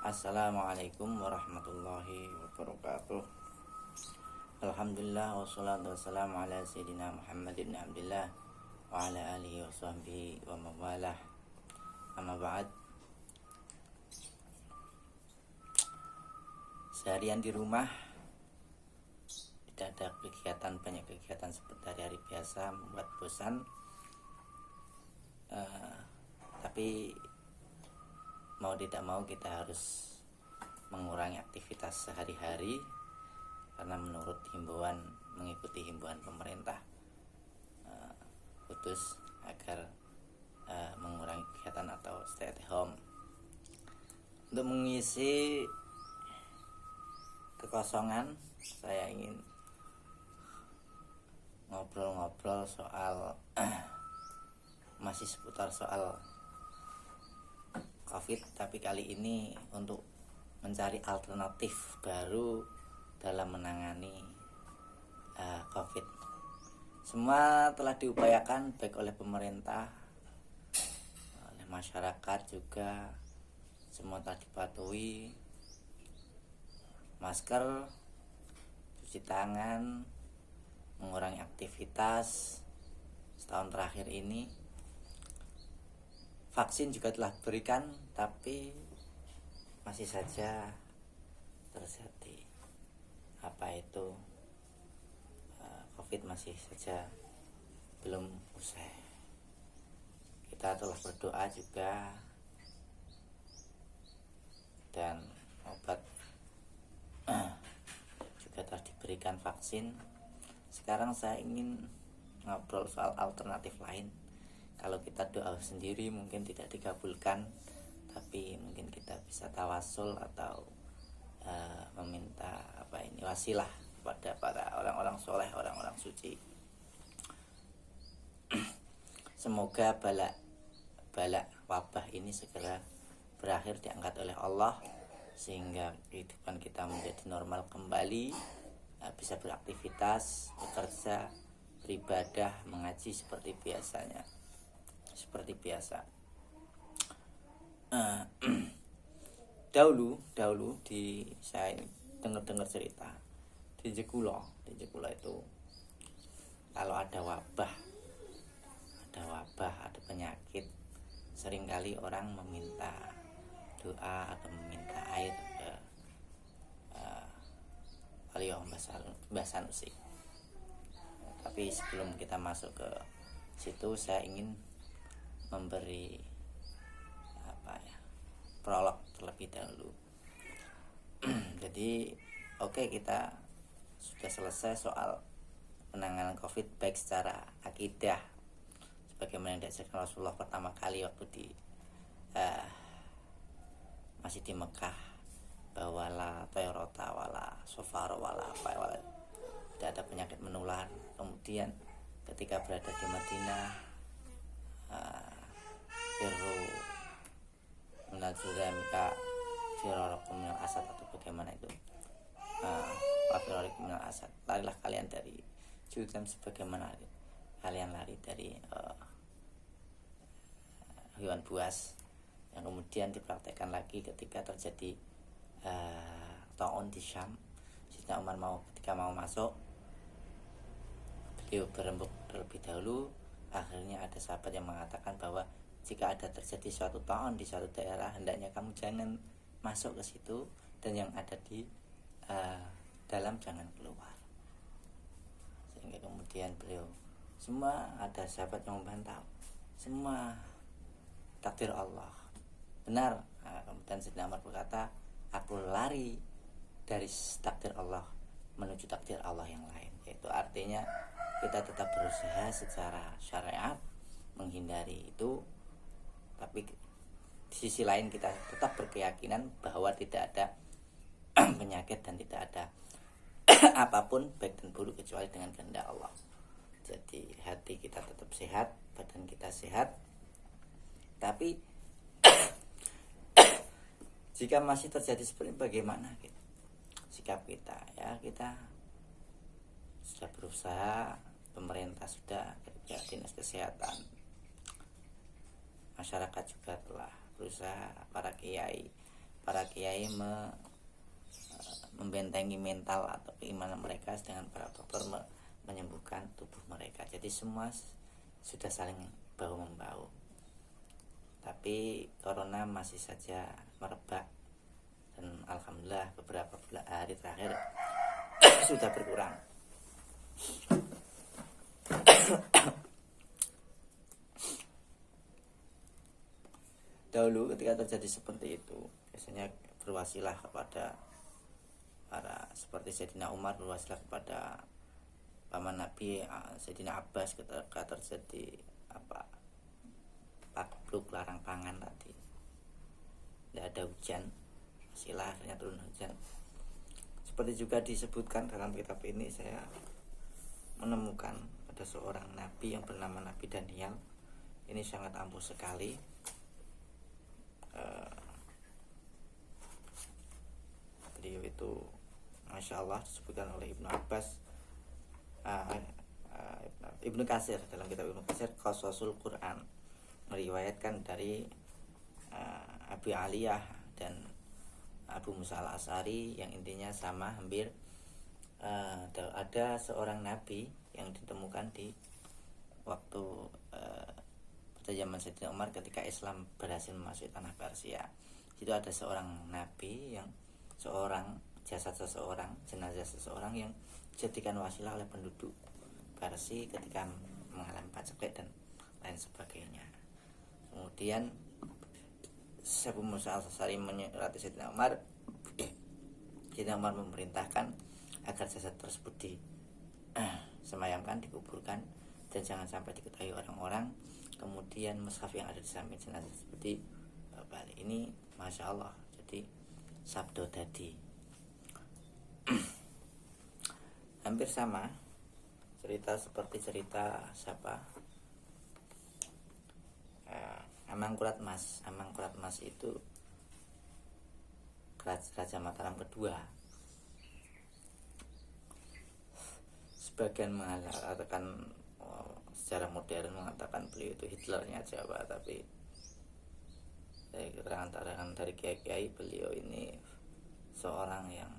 Assalamualaikum warahmatullahi wabarakatuh. Alhamdulillah wassalatu wassalamu ala sayyidina Muhammad ibn Abdillah wa ala alihi wa sahbihi wa mawalah. Amma ba'd. Seharian di rumah, tidak ada kegiatan, banyak kegiatan seperti hari-hari biasa, membuat bosan. Tapi mau tidak mau kita harus mengurangi aktivitas sehari-hari karena menurut mengikuti himbauan pemerintah khusus agar mengurangi kegiatan atau stay at home. Untuk mengisi kekosongan, saya ingin ngobrol-ngobrol soal masih seputar soal COVID, tapi kali ini untuk mencari alternatif baru dalam menangani COVID. Semua telah diupayakan baik oleh pemerintah, oleh masyarakat juga, semua telah dipatuhi. Masker, cuci tangan, mengurangi aktivitas setahun terakhir ini. Vaksin juga telah diberikan, tapi masih saja terjadi COVID masih saja belum usai. Kita telah berdoa juga dan obat juga telah diberikan vaksin. Sekarang saya ingin ngobrol soal alternatif lain. Kalau kita doa sendiri mungkin tidak dikabulkan, tapi mungkin kita bisa tawasul atau meminta wasilah kepada para orang-orang soleh, orang-orang suci. Semoga bala wabah ini segera berakhir, diangkat oleh Allah, sehingga kehidupan kita menjadi normal kembali, bisa beraktivitas, bekerja, beribadah, mengaji seperti biasa. Dahulu saya dengar cerita di Jekulo itu kalau ada wabah, ada penyakit, seringkali orang meminta doa atau meminta air ke Beliau Mbah Sanusi. Tapi sebelum kita masuk ke situ, saya ingin memberi prolog terlebih dahulu. Jadi kita sudah selesai soal penanganan COVID baik secara akidah, sebagaimana yang diajarkan Rasulullah pertama kali waktu masih di Mekah, bahwa la tayrota wala sofaro wala tidak ada penyakit menular. Kemudian ketika berada di Madinah, firru minal juzamika firarakum minal asad, atau bagaimana itu, firarakum minal asad, larilah kalian dari juzam sebagaimana kalian lari dari hewan buas. Yang kemudian dipraktekkan lagi ketika terjadi taun di Syam. Sayyidina Umar ketika mau masuk, beliau berembuk terlebih dahulu. Akhirnya ada sahabat yang mengatakan bahwa jika ada terjadi suatu taun di suatu daerah, hendaknya kamu jangan masuk ke situ, dan yang ada di dalam jangan keluar. Sehingga kemudian semua ada sahabat yang membantah, semua takdir Allah benar. Kemudian Sayyidina Umar berkata, aku lari dari takdir Allah menuju takdir Allah yang lain. Yaitu artinya kita tetap berusaha secara syariat menghindari itu, tapi di sisi lain kita tetap berkeyakinan bahwa tidak ada penyakit dan tidak ada apapun baik dan buruk kecuali dengan kehendak Allah. Jadi hati kita tetap sehat, badan kita sehat. Tapi jika masih terjadi seperti ini, bagaimana sikap kita? Ya, kita sudah berusaha, pemerintah sudah, dinas kesehatan, masyarakat juga telah berusaha, para kiai, para kiai membentengi mental atau keimanan mereka, dengan para dokter menyembuhkan tubuh mereka. Jadi semua sudah saling bahu membahu. Tapi corona masih saja merebak, dan alhamdulillah beberapa hari terakhir sudah berkurang. Dahulu ketika terjadi seperti itu, biasanya berwasilah kepada para, seperti Sayyidina Umar berwasilah kepada paman Nabi Sayyidina Abbas ketika terjadi takluk larang pangan tadi, tidak ada hujan, wasilah akhirnya turun hujan. Seperti juga disebutkan dalam kitab ini, saya menemukan ada seorang nabi yang bernama Nabi Daniel. Ini sangat ampuh sekali. Beliau itu Masya Allah disebutkan oleh Ibnu Abbas, Ibnu Katsir, dalam kitab Ibnu Katsir Qasasul Quran, meriwayatkan dari Abu Aliyah dan Abu Musa al-Asy'ari, yang intinya sama hampir. Ada seorang nabi yang ditemukan di waktu pada zaman Sayyidina Umar ketika Islam berhasil memasuki tanah Persia. Itu ada seorang nabi, yang jenazah seseorang yang dijadikan wasilah oleh penduduk Persia ketika mengalami paceklik dan lain sebagainya. Kemudian Abu Musa al-Asy'ari menyurati Sayyidina Umar. Sayyidina Umar memerintahkan agar jasad tersebut disemayamkan, dikuburkan, dan jangan sampai diketahui orang-orang. Kemudian mushaf yang ada di samping jenazah seperti balik. Ini Masya Allah, jadi sabdo tadi hampir sama cerita seperti cerita Amangkurat Mas itu Raja Mataram kedua. Sebagian mengatakan secara modern mengatakan beliau itu Hitlernya Jawa, tapi dari keterangan dari kiai-kiai, beliau ini seorang yang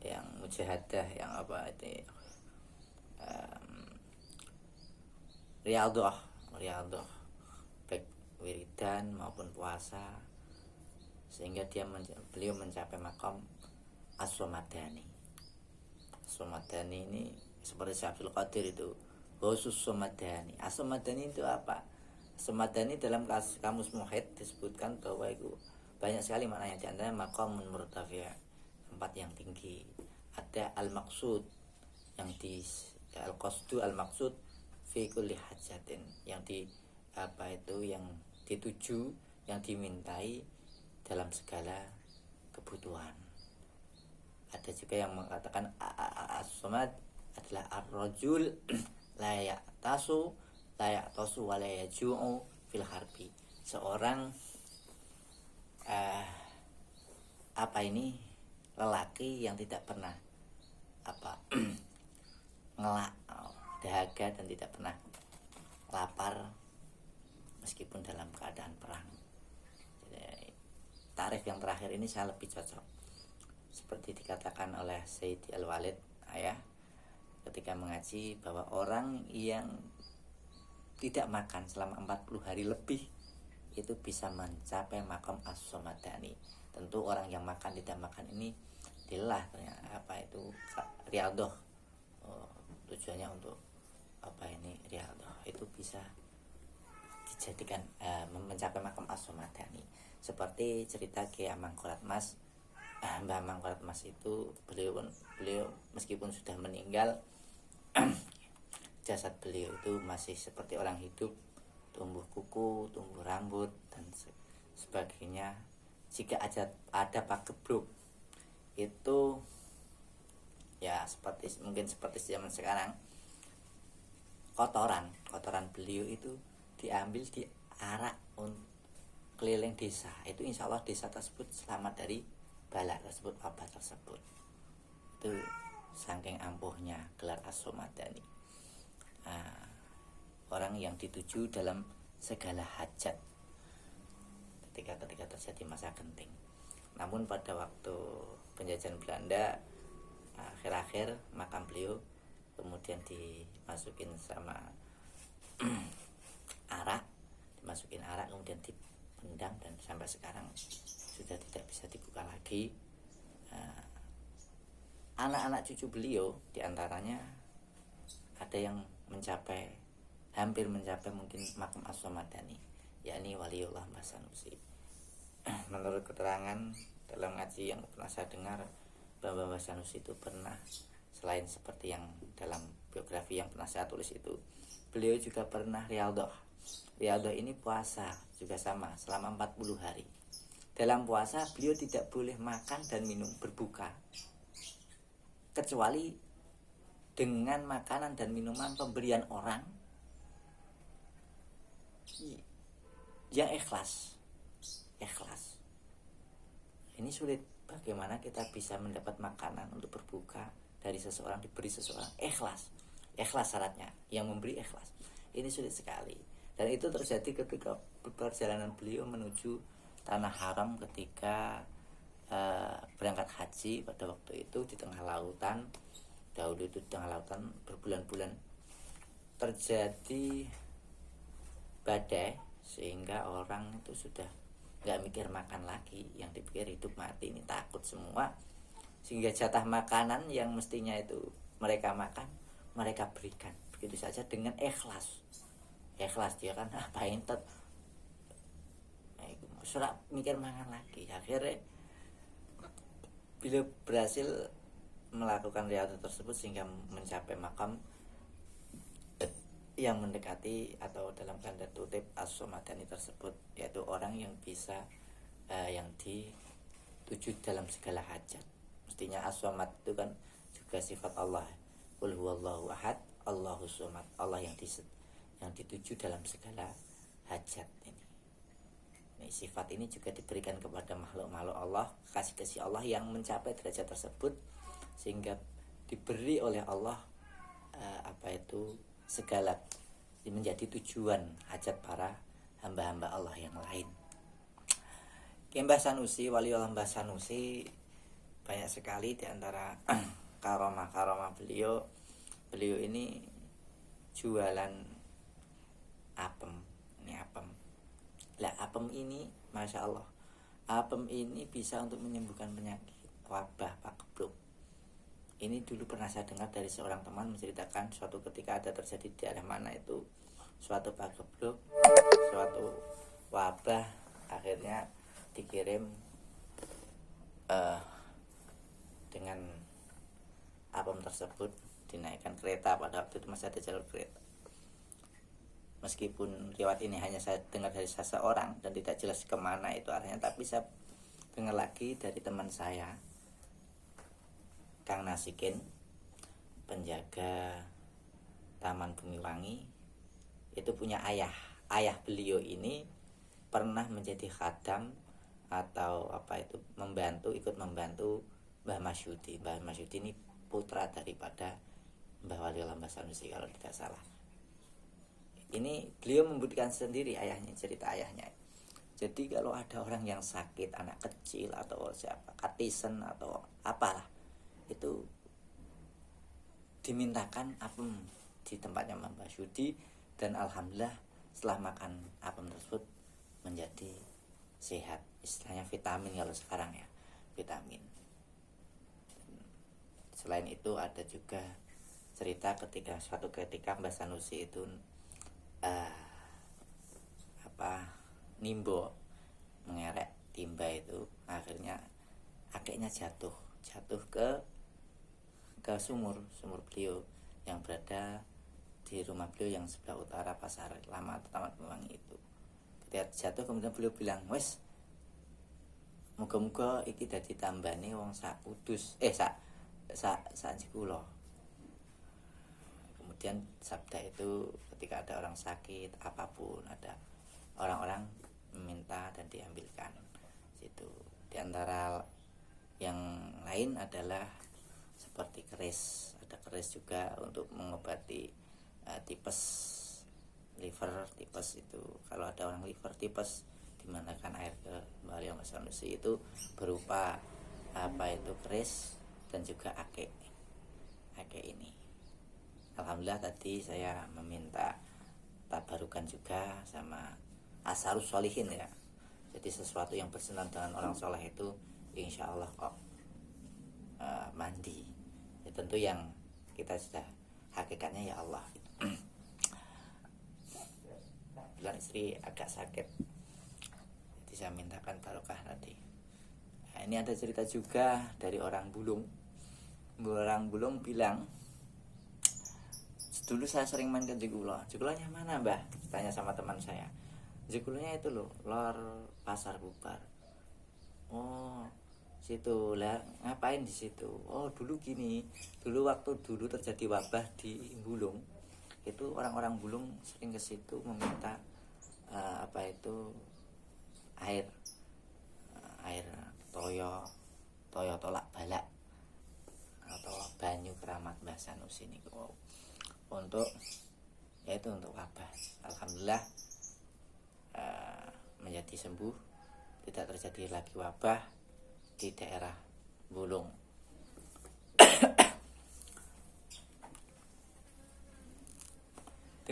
yang mujahadah, yang riyadhah baik wiridan maupun puasa, sehingga beliau mencapai makom as-somadani. As-somadani ini seperti Syekh Abdul Qadir itu khusus somadani. As-somadani itu apa? As-somadani dalam kamus Muhyidd disebutkan bahwa itu banyak sekali maknanya. Di antaranya maqamun murtafi', tempat yang tinggi. Ada al-maqsud, yang di al-qasdu al-maqsud fi kulli hajatin, yang yang dituju, yang dimintai dalam segala kebutuhan. Ada juga yang mengatakan as-somad adalah ar-rajul la ya'tasu wa la yaju'u fil harbi. Seorang lelaki yang tidak pernah ngelak, dahaga, dan tidak pernah lapar meskipun dalam keadaan perang. Jadi, tarif yang terakhir ini saya lebih cocok, seperti dikatakan oleh Sayyidi Al-Walid ayah ketika mengaji, bahwa orang yang tidak makan selama 40 hari lebih itu bisa mencapai makom as-somadani. Tentu orang yang makan tidak makan ini dilah riyadhah, tujuannya untuk riyadhah, itu bisa dijadikan mencapai makom as-somadani. Seperti cerita Ki Amangkurat Mas. Mbah Amangkurat Mas itu beliau meskipun sudah meninggal, jasad beliau itu masih seperti orang hidup, tumbuh kuku, tumbuh rambut, dan sebagainya. Jika ada pagebluk itu ya mungkin seperti zaman sekarang, kotoran beliau itu diambil, diarak keliling desa. Itu insya Allah desa tersebut selamat dari bala tersebut, wabah tersebut. Itu saking ampuhnya gelar as-somadani. Orang yang dituju dalam segala hajat ketika terjadi masa genting. Namun pada waktu penjajahan Belanda, akhir-akhir makam beliau kemudian dimasukin sama dimasukin arak kemudian dipendam, dan sampai sekarang sudah tidak bisa dibuka lagi. Anak-anak cucu beliau diantaranya ada yang hampir mencapai mungkin makam As-Samadani, yakni Waliullah Mbah Sanusi. Menurut keterangan dalam ngaji yang pernah saya dengar, bahwa Mbah Sanusi itu pernah, selain seperti yang dalam biografi yang pernah saya tulis itu, beliau juga pernah riyadhah. Riyadhah ini puasa juga sama selama 40 hari. Dalam puasa beliau tidak boleh makan dan minum, berbuka, kecuali dengan makanan dan minuman pemberian orang yang ikhlas. Ini sulit. Bagaimana kita bisa mendapat makanan untuk berbuka dari seseorang, diberi seseorang, ikhlas syaratnya, yang memberi ikhlas. Ini sulit sekali. Dan itu terjadi ketika perjalanan beliau menuju tanah haram ketika berangkat haji pada waktu itu di tengah lautan. Dahulu itu di tengah lautan berbulan-bulan terjadi badai, sehingga orang itu sudah nggak mikir makan lagi, yang dipikir hidup mati, ini takut semua, sehingga jatah makanan yang mestinya itu mereka makan, mereka berikan begitu saja dengan ikhlas. Dia kan paintet, sudah mikir makan lagi. Akhirnya beliau berhasil melakukan riyadhah tersebut sehingga mencapai makam yang mendekati atau dalam tanda kutip As-Samadani tersebut, yaitu orang yang bisa yang dituju dalam segala hajat. Mestinya As-Samad itu kan juga sifat Allah, qul huwallahu ahad Allahus samad, Allah yang dituju dalam segala hajat. Ini sifat ini juga diberikan kepada makhluk-makhluk Allah, kasih Allah yang mencapai derajat tersebut, sehingga diberi oleh Allah segala menjadi tujuan hajat para hamba-hamba Allah yang lain. Mbah Sanusi, Waliullah Mbah Sanusi, banyak sekali di antara karomah beliau ini jualan apem. Ini apem. Lah apem ini, masya Allah, apem ini bisa untuk menyembuhkan penyakit wabah pagebluk. Ini dulu pernah saya dengar dari seorang teman menceritakan suatu ketika ada terjadi di daerah mana itu suatu pagebluk, suatu wabah, akhirnya dikirim dengan apem tersebut, dinaikkan kereta. Pada waktu itu masih ada jalur kereta. Meskipun riwayat ini hanya saya dengar dari seseorang dan tidak jelas kemana itu arahnya, tapi saya dengar lagi dari teman saya, Kang Nasikin, penjaga Taman Bumiwangi, itu punya ayah beliau ini pernah menjadi khadam atau ikut membantu Mbah Masyudi. Mbah Masyudi ini putra daripada Mbah Waliullah Mbah Sanusi kalau tidak salah. Ini beliau membuktikan sendiri cerita ayahnya. Jadi kalau ada orang yang sakit, anak kecil atau siapa, katisen atau apalah, itu dimintakan apem di tempatnya Mbah Syudi, dan alhamdulillah setelah makan apem tersebut menjadi sehat. Istilahnya vitamin kalau sekarang ya, vitamin. Selain itu ada juga cerita suatu ketika Mbah Sanusi itu nimbo mengerek timba itu, akhirnya kakeknya jatuh ke sumur beliau yang berada di rumah beliau yang sebelah utara Pasar Lama atau Taman Bumiwangi itu. Ketika jatuh kemudian beliau bilang, wes muga-muga iki dadi tambane wong sak kudus sak kula. Kemudian sabda itu ketika ada orang sakit apapun, ada orang-orang meminta dan diambilkan situ. Di antara yang lain adalah seperti keris, ada keris juga untuk mengobati tipes, liver, tipes itu. Kalau ada orang liver, tipes, dimanakan air ke Wali Mbah Sanusi itu berupa keris dan juga ake ini. Alhamdulillah tadi saya meminta tabarukan juga sama Asharus Sholihin ya. Jadi sesuatu yang bersenang dengan orang soleh itu insya Allah kok mandi. Ya, tentu yang kita sudah hakikatnya ya Allah. Bilang istri agak sakit, jadi saya mintakan barokah tadi. Nah, ini ada cerita juga dari orang Bulung. Orang Bulung bilang, dulu saya sering main ke Jekulo. Jekulonya mana mbah? Tanya sama teman saya. Jekulonya itu loh, lor Pasar Bubar. Oh, situ lah. Ngapain di situ? Oh, dulu gini. Dulu waktu terjadi wabah di Bulung, itu orang-orang Bulung sering ke situ meminta air toyo tolak balak atau banyu keramat Mbah Sanusi ini untuk wabah. Alhamdulillah menjadi sembuh, tidak terjadi lagi wabah di daerah Bulung.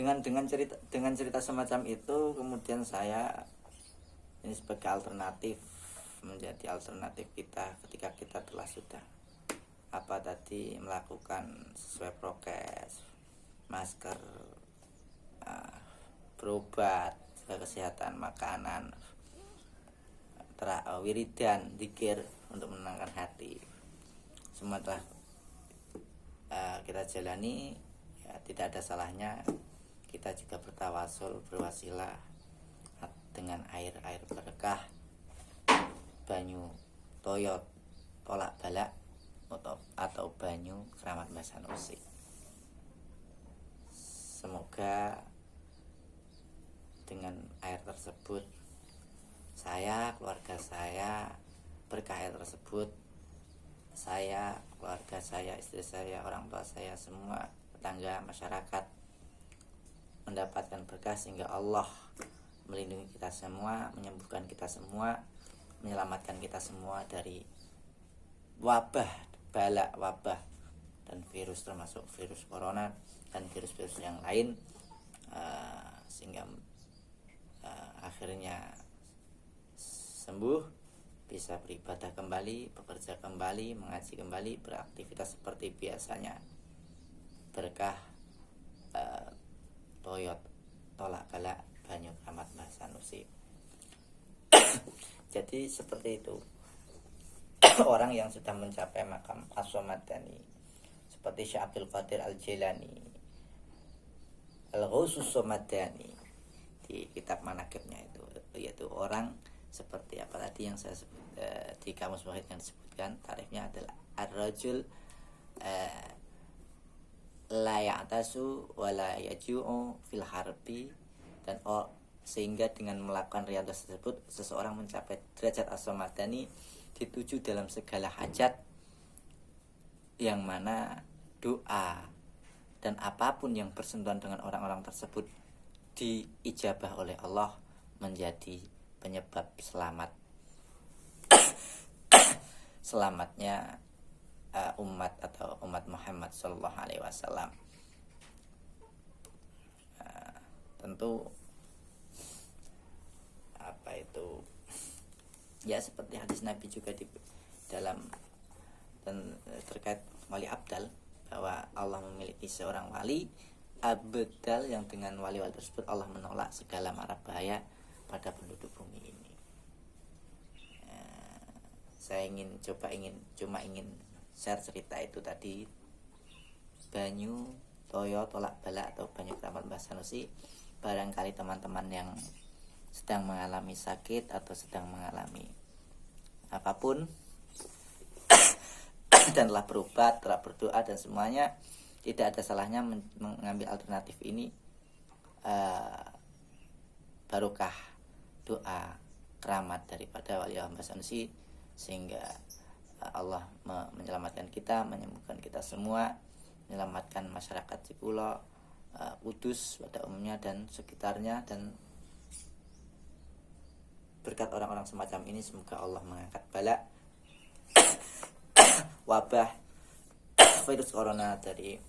dengan cerita semacam itu kemudian saya ini sebagai alternatif, menjadi alternatif kita ketika kita telah sudah melakukan sesuai prokes, masker, berobat, kesehatan, makanan, wiridan, zikir untuk menenangkan hati, semua telah kita jalani. Ya, tidak ada salahnya kita juga bertawasul, berwasilah dengan air berkah banyu toyo tolak balak atau banyu keramat Mbah Sanusi. Semoga dengan air tersebut saya, keluarga saya, berkah air tersebut saya, keluarga saya, istri saya, orang tua saya, semua tetangga, masyarakat mendapatkan berkah sehingga Allah melindungi kita semua, menyembuhkan kita semua, menyelamatkan kita semua dari wabah dan virus, termasuk virus corona dan virus-virus yang lain, sehingga akhirnya sembuh, bisa beribadah kembali, bekerja kembali, mengaji kembali, beraktivitas seperti biasanya. Berkah toyot tolak balak banyu keramat Mbah Sanusi. Jadi seperti itu orang yang sudah mencapai makam As-Samadani seperti Syekh Abdul Qadir Al-Jilani, Al-Ghausus Samadani di kitab manaqibnya itu, yaitu orang seperti apa tadi yang saya sebut di kamus Wahid yang disebutkan, tarifnya adalah ar-rajul la ya'tasu wa la yaju'u fil harbi, dan sehingga dengan melakukan riyadhah tersebut seseorang mencapai derajat as-samadani, dituju dalam segala hajat, yang mana doa dan apapun yang bersentuhan dengan orang-orang tersebut diijabah oleh Allah, menjadi penyebab selamatnya umat Muhammad Sallallahu Alaihi Wasallam. Tentu ya seperti hadis Nabi juga di dalam dan terkait wali abdal, bahwa Allah memiliki seorang wali abdal yang dengan wali-wali tersebut Allah menolak segala mara bahaya pada penduduk bumi ini. Saya ingin share cerita itu tadi, banyu toyo tolak balak atau banyu keramat Mbah Sanusi. Barangkali teman-teman yang sedang mengalami sakit atau sedang mengalami apapun dan telah berobat, telah berdoa dan semuanya, tidak ada salahnya mengambil alternatif ini, barokah doa keramat daripada wali Allah Mbah Sanusi, sehingga Allah menyelamatkan kita, menyembuhkan kita semua, menyelamatkan masyarakat Jekulo, Kudus pada umumnya dan sekitarnya, dan berkat orang-orang semacam ini semoga Allah mengangkat bala wabah virus corona dari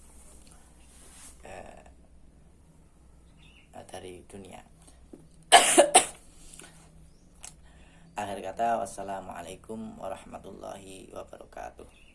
dunia. Akhir kata, wassalamualaikum warahmatullahi wabarakatuh.